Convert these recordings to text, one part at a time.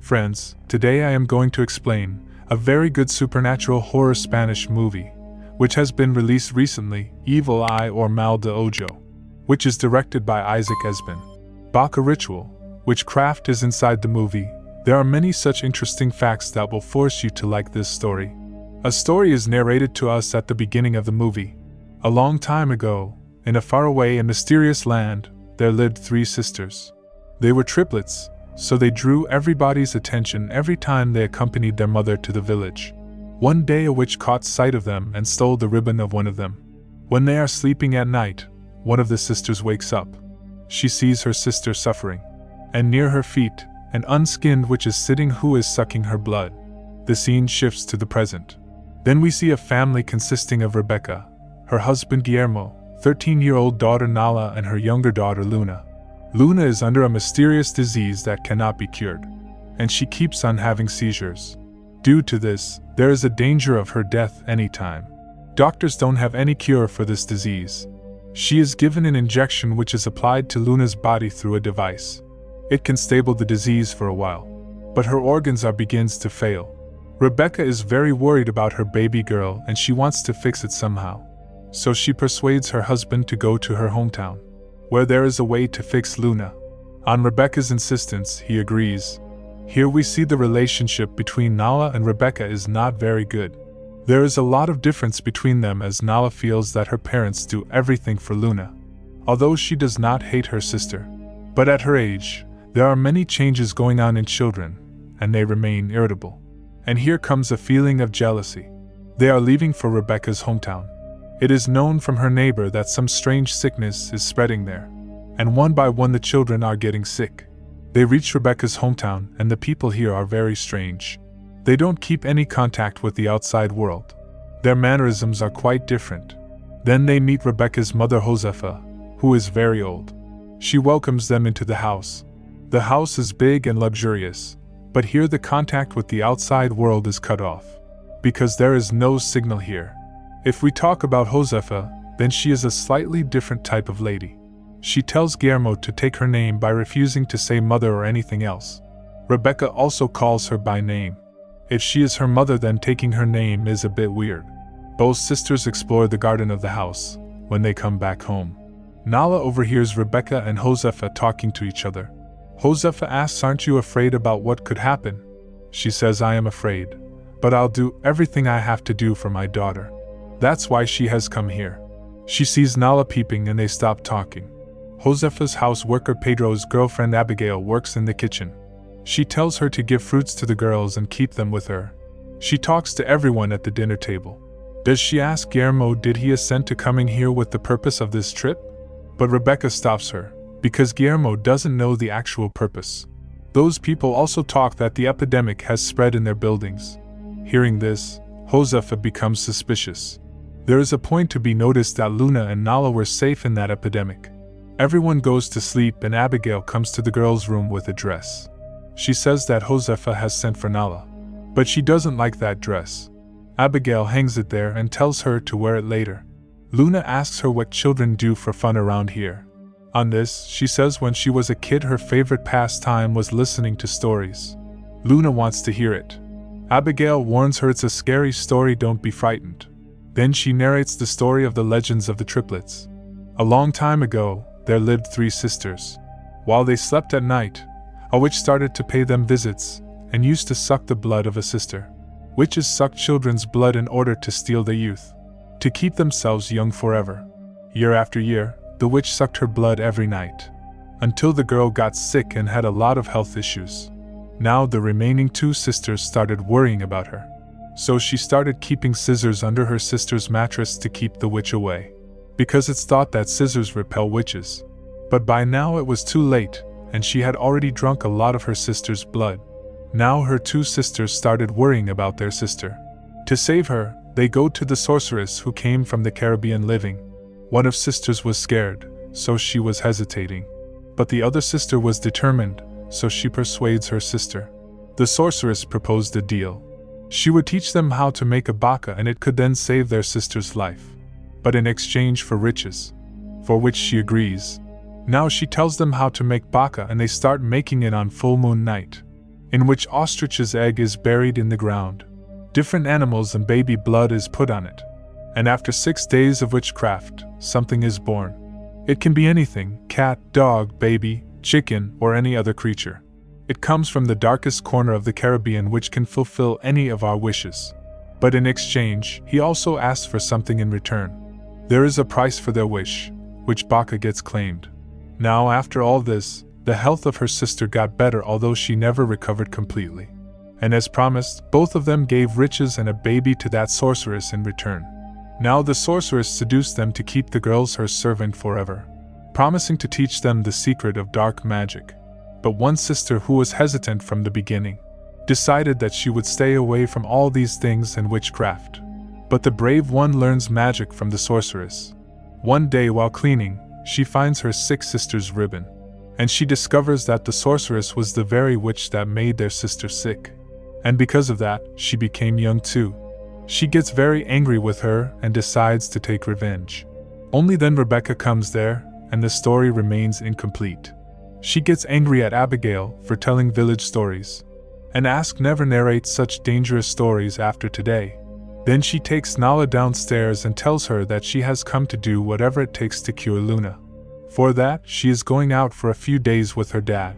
Friends, today I am going to explain a very good supernatural horror Spanish movie, which has been released recently, Evil Eye or Mal de Ojo, which is directed by Isaac Esben. Baka Ritual, witchcraft is inside the movie. There are many such interesting facts that will force you to like this story. A story is narrated to us at the beginning of the movie. A long time ago, in a faraway and mysterious land, there lived 3 sisters. They were triplets, so they drew everybody's attention every time they accompanied their mother to the village. One day a witch caught sight of them and stole the ribbon of one of them. When they are sleeping at night, one of the sisters wakes up. She sees her sister suffering, and near her feet, an unskinned witch is sitting who is sucking her blood. The scene shifts to the present. Then we see a family consisting of Rebecca, her husband Guillermo, 13-year-old daughter Nala and her younger daughter Luna. Luna is under a mysterious disease that cannot be cured, and she keeps on having seizures. Due to this, there is a danger of her death anytime. Doctors don't have any cure for this disease. She is given an injection which is applied to Luna's body through a device. It can stable the disease for a while, but her organs begins to fail. Rebecca is very worried about her baby girl and she wants to fix it somehow. So she persuades her husband to go to her hometown, where there is a way to fix Luna. On Rebecca's insistence, he agrees. Here we see the relationship between Nala and Rebecca is not very good. There is a lot of difference between them as Nala feels that her parents do everything for Luna, although she does not hate her sister. But at her age, there are many changes going on in children, and they remain irritable. And here comes a feeling of jealousy. They are leaving for Rebecca's hometown. It is known from her neighbor that some strange sickness is spreading there, and one by one the children are getting sick. They reach Rebecca's hometown and the people here are very strange. They don't keep any contact with the outside world. Their mannerisms are quite different. Then they meet Rebecca's mother Josefa, who is very old. She welcomes them into the house. The house is big and luxurious, but here the contact with the outside world is cut off, because there is no signal here. If we talk about Josefa, then she is a slightly different type of lady. She tells Guillermo to take her name by refusing to say mother or anything else. Rebecca also calls her by name. If she is her mother, then taking her name is a bit weird. Both sisters explore the garden of the house. When they come back home, Nala overhears Rebecca and Josefa talking to each other. Josefa asks, "Aren't you afraid about what could happen?" She says, "I am afraid, but I'll do everything I have to do for my daughter. That's why she has come here." She sees Nala peeping and they stop talking. Josefa's house worker Pedro's girlfriend Abigail works in the kitchen. She tells her to give fruits to the girls and keep them with her. She talks to everyone at the dinner table. Does she ask Guillermo did he assent to coming here with the purpose of this trip? But Rebecca stops her, because Guillermo doesn't know the actual purpose. Those people also talk that the epidemic has spread in their buildings. Hearing this, Josefa becomes suspicious. There is a point to be noticed that Luna and Nala were safe in that epidemic. Everyone goes to sleep and Abigail comes to the girls' room with a dress. She says that Josefa has sent for Nala, but she doesn't like that dress. Abigail hangs it there and tells her to wear it later. Luna asks her what children do for fun around here. On this, she says when she was a kid her favorite pastime was listening to stories. Luna wants to hear it. Abigail warns her it's a scary story, don't be frightened. Then she narrates the story of the legends of the triplets. A long time ago, there lived 3 sisters. While they slept at night, a witch started to pay them visits, and used to suck the blood of a sister. Witches suck children's blood in order to steal their youth, to keep themselves young forever. Year after year, the witch sucked her blood every night, until the girl got sick and had a lot of health issues. Now the remaining 2 sisters started worrying about her. So she started keeping scissors under her sister's mattress to keep the witch away, because it's thought that scissors repel witches. But by now it was too late, and she had already drunk a lot of her sister's blood. Now her 2 sisters started worrying about their sister. To save her, they go to the sorceress who came from the Caribbean living. One of sisters was scared, so she was hesitating. But the other sister was determined, so she persuades her sister. The sorceress proposed a deal. She would teach them how to make a baka and it could then save their sister's life, but in exchange for riches, for which she agrees. Now she tells them how to make baka and they start making it on full moon night. in which ostrich's egg is buried in the ground. Different animals and baby blood is put on it. And after 6 days of witchcraft, something is born. It can be anything: cat, dog, baby, chicken, or any other creature. It comes from the darkest corner of the Caribbean, which can fulfill any of our wishes. But in exchange, he also asks for something in return. There is a price for their wish, which Baka gets claimed. Now, after all this, the health of her sister got better, although she never recovered completely. And as promised, both of them gave riches and a baby to that sorceress in return. Now the sorceress seduced them to keep the girls her servant forever, promising to teach them the secret of dark magic. But one sister, who was hesitant from the beginning, decided that she would stay away from all these things and witchcraft. But the brave one learns magic from the sorceress. One day while cleaning, she finds her sick sister's ribbon, and she discovers that the sorceress was the very witch that made their sister sick. And because of that, she became young too. She gets very angry with her and decides to take revenge. Only then Rebecca comes there, and the story remains incomplete. She gets angry at Abigail for telling village stories, and asks never narrate such dangerous stories after today. Then she takes Nala downstairs and tells her that she has come to do whatever it takes to cure Luna. For that, she is going out for a few days with her dad.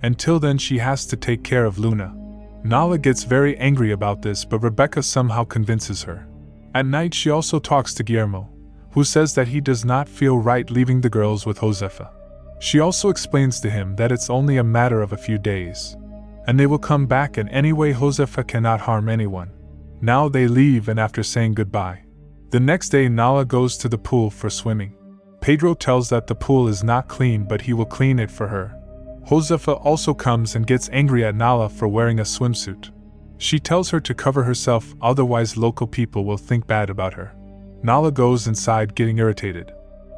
Until then, she has to take care of Luna. Nala gets very angry about this, but Rebecca somehow convinces her. At night, she also talks to Guillermo, who says that he does not feel right leaving the girls with Josefa. She also explains to him that it's only a matter of a few days, and they will come back, and anyway Josefa cannot harm anyone. Now they leave, and after saying goodbye, the next day Nala goes to the pool for swimming. Pedro tells that the pool is not clean, but he will clean it for her. Josefa also comes and gets angry at Nala for wearing a swimsuit. She tells her to cover herself, otherwise local people will think bad about her. Nala goes inside getting irritated.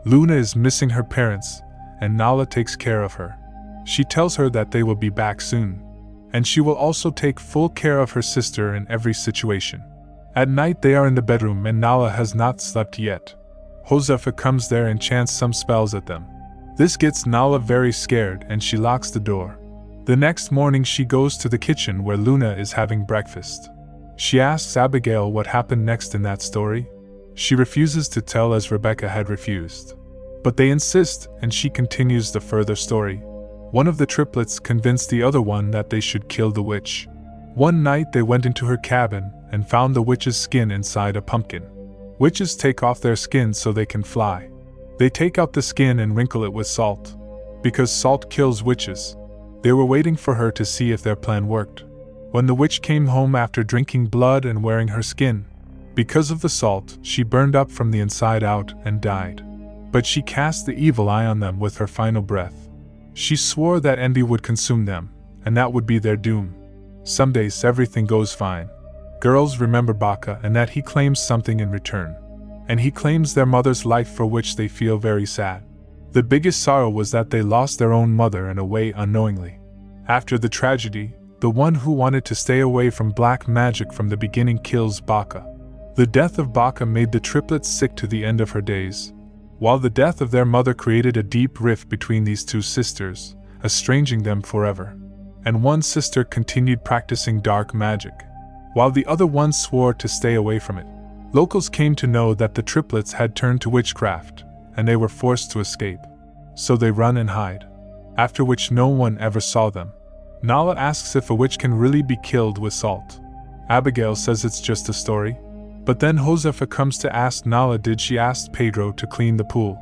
Luna is missing her parents, and Nala takes care of her. She tells her that they will be back soon, and she will also take full care of her sister in every situation. At night they are in the bedroom and Nala has not slept yet. Josefa comes there and chants some spells at them. This gets Nala very scared and she locks the door. The next morning she goes to the kitchen where Luna is having breakfast. She asks Abigail what happened next in that story. She refuses to tell, as Rebecca had refused. But they insist, and she continues the further story. One of the triplets convinced the other one that they should kill the witch. One night they went into her cabin and found the witch's skin inside a pumpkin. Witches take off their skin so they can fly. They take out the skin and wrinkle it with salt, because salt kills witches. They were waiting for her to see if their plan worked. When the witch came home after drinking blood and wearing her skin, because of the salt, she burned up from the inside out and died. But she cast the evil eye on them with her final breath. She swore that envy would consume them, and that would be their doom. Some days everything goes fine. Girls remember Baka and that he claims something in return. And he claims their mother's life, for which they feel very sad. The biggest sorrow was that they lost their own mother in a way unknowingly. After the tragedy, the one who wanted to stay away from black magic from the beginning kills Baka. The death of Baka made the triplets sick to the end of her days, while the death of their mother created a deep rift between these two sisters, estranging them forever. And one sister continued practicing dark magic, while the other one swore to stay away from it. Locals came to know that the triplets had turned to witchcraft, and they were forced to escape. So they run and hide, after which no one ever saw them. Nala asks if a witch can really be killed with salt. Abigail says it's just a story. But then Josefa comes to ask Nala did she ask Pedro to clean the pool.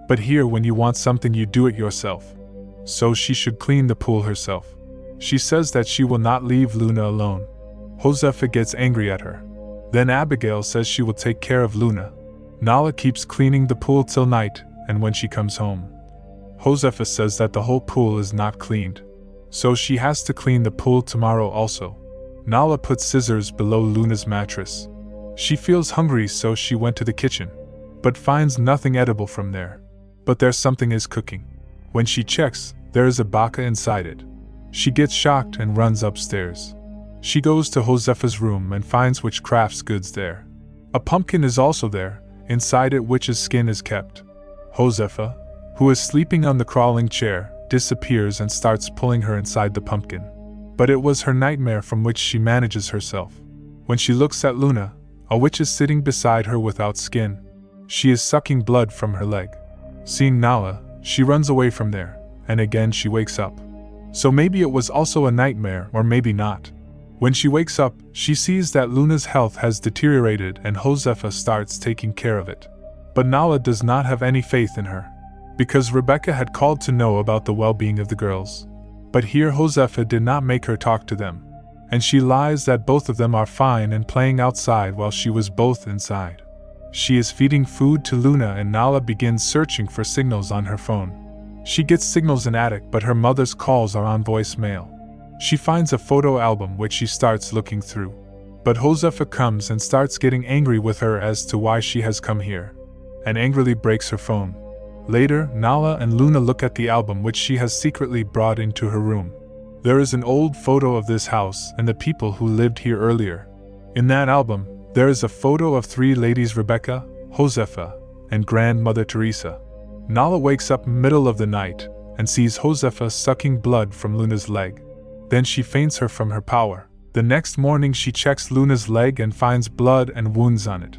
But here, when you want something you do it yourself. So she should clean the pool herself. She says that she will not leave Luna alone. Josefa gets angry at her. Then Abigail says she will take care of Luna. Nala keeps cleaning the pool till night, and when she comes home, Josefa says that the whole pool is not cleaned. So she has to clean the pool tomorrow also. Nala puts scissors below Luna's mattress. She feels hungry, so she went to the kitchen, but finds nothing edible from there. But there's something is cooking. When she checks, there is a Baka inside it. She gets shocked and runs upstairs. She goes to Josefa's room and finds witchcraft's goods there. A pumpkin is also there, inside it witch's skin is kept. Josefa, who is sleeping on the crawling chair, disappears and starts pulling her inside the pumpkin. but it was her nightmare from which she manages herself. When she looks at Luna, a witch is sitting beside her without skin. She is sucking blood from her leg. Seeing Nala, she runs away from there, and again she wakes up. So maybe it was also a nightmare, or maybe not. When she wakes up, she sees that Luna's health has deteriorated and Josefa starts taking care of it. But Nala does not have any faith in her, because Rebecca had called to know about the well-being of the girls. But here Josefa did not make her talk to them, and she lies that both of them are fine and playing outside while she was both inside. She is feeding food to Luna and Nala begins searching for signals on her phone. She gets signals in attic, but her mother's calls are on voicemail. She finds a photo album which she starts looking through. But Josefa comes and starts getting angry with her as to why she has come here, and angrily breaks her phone. Later, Nala and Luna look at the album which she has secretly brought into her room. There is an old photo of this house and the people who lived here earlier. In that album, there is a photo of 3 ladies: Rebecca, Josefa, and Grandmother Teresa. Nala wakes up middle of the night and sees Josefa sucking blood from Luna's leg. Then she faints her from her power. The next morning she checks Luna's leg and finds blood and wounds on it.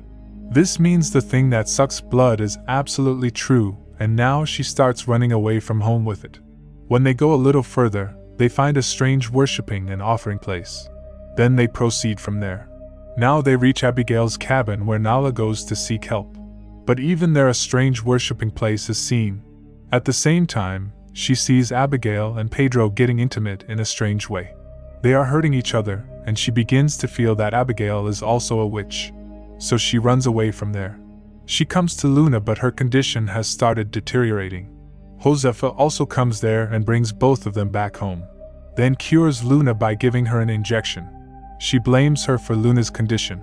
This means the thing that sucks blood is absolutely true, and now she starts running away from home with it. When they go a little further, they find a strange worshipping and offering place. Then they proceed from there. Now they reach Abigail's cabin where Nala goes to seek help. But even there a strange worshipping place is seen. At the same time, she sees Abigail and Pedro getting intimate in a strange way. They are hurting each other, and she begins to feel that Abigail is also a witch. So she runs away from there. She comes to Luna, but her condition has started deteriorating. Josefa also comes there and brings both of them back home. Then cures Luna by giving her an injection. She blames her for Luna's condition.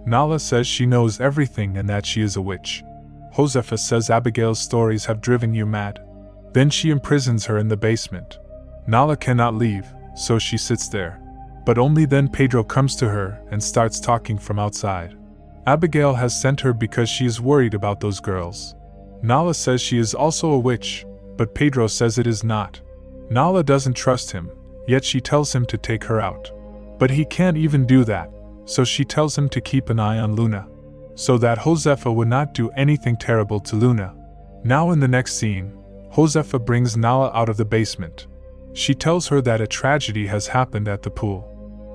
Nala says she knows everything and that she is a witch. Josefa says Abigail's stories have driven you mad. Then she imprisons her in the basement. Nala cannot leave, so she sits there. But only then Pedro comes to her and starts talking from outside. Abigail has sent her because she is worried about those girls. Nala says she is also a witch, but Pedro says it is not. Nala doesn't trust him, yet she tells him to take her out. But he can't even do that, so she tells him to keep an eye on Luna, so that Josefa would not do anything terrible to Luna. Now in the next scene, Josefa brings Nala out of the basement. She tells her that a tragedy has happened at the pool,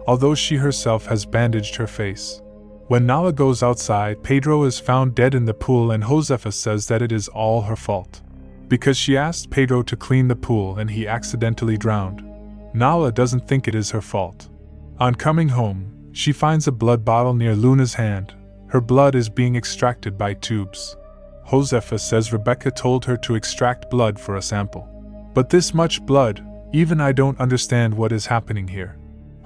although she herself has bandaged her face. When Nala goes outside, Pedro is found dead in the pool and Josefa says that it is all her fault, because she asked Pedro to clean the pool and he accidentally drowned. Nala doesn't think it is her fault. On coming home, she finds a blood bottle near Luna's hand. Her blood is being extracted by tubes. Josefa says Rebecca told her to extract blood for a sample. But this much blood, even I don't understand what is happening here.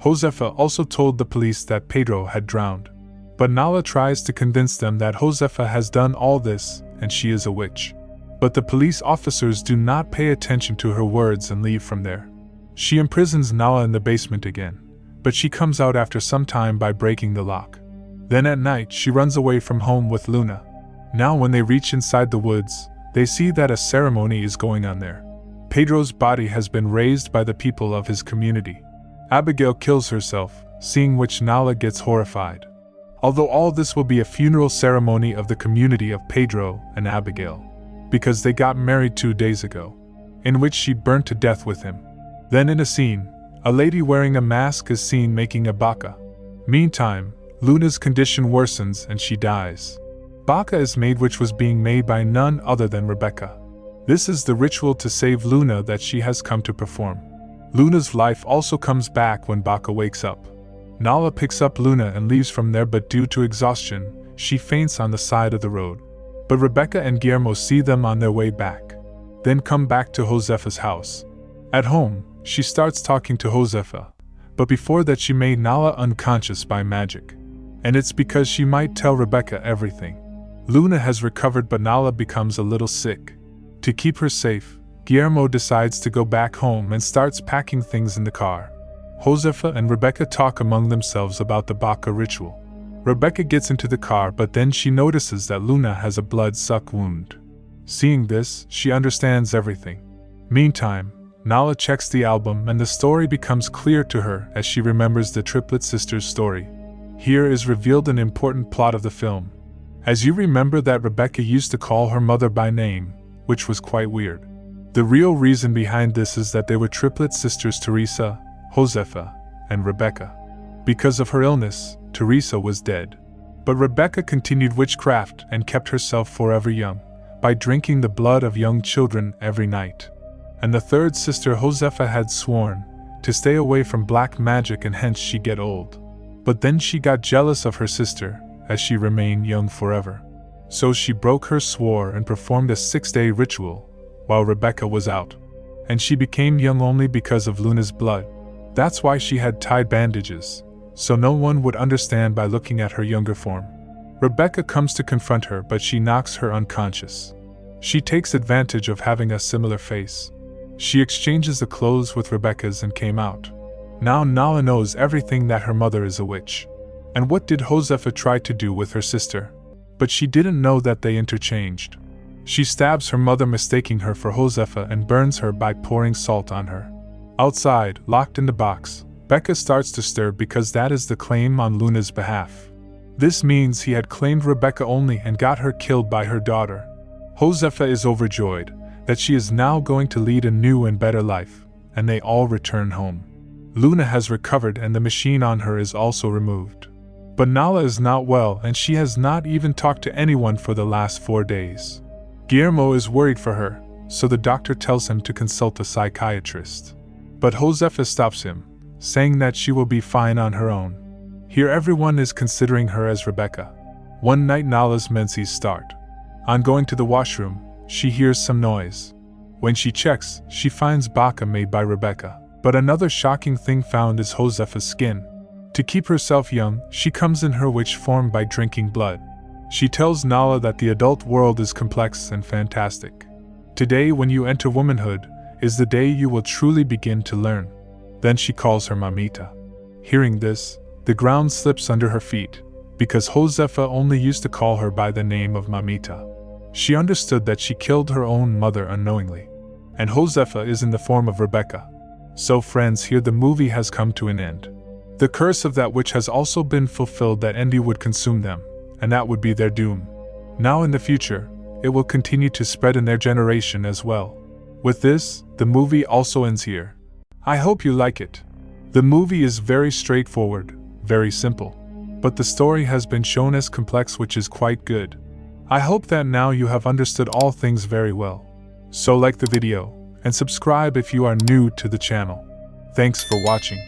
Josefa also told the police that Pedro had drowned. But Nala tries to convince them that Josefa has done all this and she is a witch. But the police officers do not pay attention to her words and leave from there. She imprisons Nala in the basement again, but she comes out after some time by breaking the lock. Then at night she runs away from home with Luna. Now when they reach inside the woods, they see that a ceremony is going on there. Pedro's body has been raised by the people of his community. Abigail kills herself, seeing which Nala gets horrified. Although all this will be a funeral ceremony of the community of Pedro and Abigail, because they got married 2 days ago, in which she burnt to death with him. Then in a scene, a lady wearing a mask is seen making a baka. Meantime, Luna's condition worsens and she dies. Baka is made, which was being made by none other than Rebecca. This is the ritual to save Luna that she has come to perform. Luna's life also comes back when Baka wakes up. Nala picks up Luna and leaves from there, but due to exhaustion, she faints on the side of the road. But Rebecca and Guillermo see them on their way back, then come back to Josefa's house. At home, she starts talking to Josefa, but before that she made Nala unconscious by magic. And it's because she might tell Rebecca everything. Luna has recovered, but Nala becomes a little sick. To keep her safe, Guillermo decides to go back home and starts packing things in the car. Josefa and Rebecca talk among themselves about the Baka ritual. Rebecca gets into the car, but then she notices that Luna has a blood-suck wound. Seeing this, she understands everything. Meantime, Nala checks the album and the story becomes clear to her as she remembers the triplet sisters' story. Here is revealed an important plot of the film. As you remember that Rebecca used to call her mother by name, which was quite weird. The real reason behind this is that they were triplet sisters Teresa, Josefa, and Rebecca. Because of her illness, Teresa was dead. But Rebecca continued witchcraft and kept herself forever young, by drinking the blood of young children every night. And the third sister Josefa had sworn to stay away from black magic and hence she get old. But then she got jealous of her sister, as she remained young forever. So she broke her swore and performed a 6-day ritual, while Rebecca was out. And she became young only because of Luna's blood. That's why she had tied bandages, so no one would understand by looking at her younger form. Rebecca comes to confront her but she knocks her unconscious. She takes advantage of having a similar face. She exchanges the clothes with Rebecca's and came out. Now Nala knows everything that her mother is a witch. And what did Josefa try to do with her sister? But she didn't know that they interchanged. She stabs her mother mistaking her for Josefa and burns her by pouring salt on her. Outside, locked in the box, Becca starts to stir because that is the claim on Luna's behalf. This means he had claimed Rebecca only and got her killed by her daughter. Josefa is overjoyed that she is now going to lead a new and better life, and they all return home. Luna has recovered and the machine on her is also removed. But Nala is not well and she has not even talked to anyone for the last 4 days. Guillermo is worried for her, so the doctor tells him to consult a psychiatrist. But Josefa stops him, saying that she will be fine on her own. Here everyone is considering her as Rebecca. One night Nala's menses start. On going to the washroom, she hears some noise. When she checks, she finds baka made by Rebecca. But another shocking thing found is Josefa's skin. To keep herself young, she comes in her witch form by drinking blood. She tells Nala that the adult world is complex and fantastic. Today, when you enter womanhood, is the day you will truly begin to learn. Then she calls her Mamita. Hearing this, the ground slips under her feet, because Josefa only used to call her by the name of Mamita. She understood that she killed her own mother unknowingly. And Josefa is in the form of Rebecca. So friends, here the movie has come to an end. The curse of that witch has also been fulfilled, that envy would consume them, and that would be their doom. Now in the future, it will continue to spread in their generation as well. With this, the movie also ends here. I hope you like it. The movie is very straightforward, very simple. But the story has been shown as complex, which is quite good. I hope that now you have understood all things very well. So like the video, and subscribe if you are new to the channel. Thanks for watching.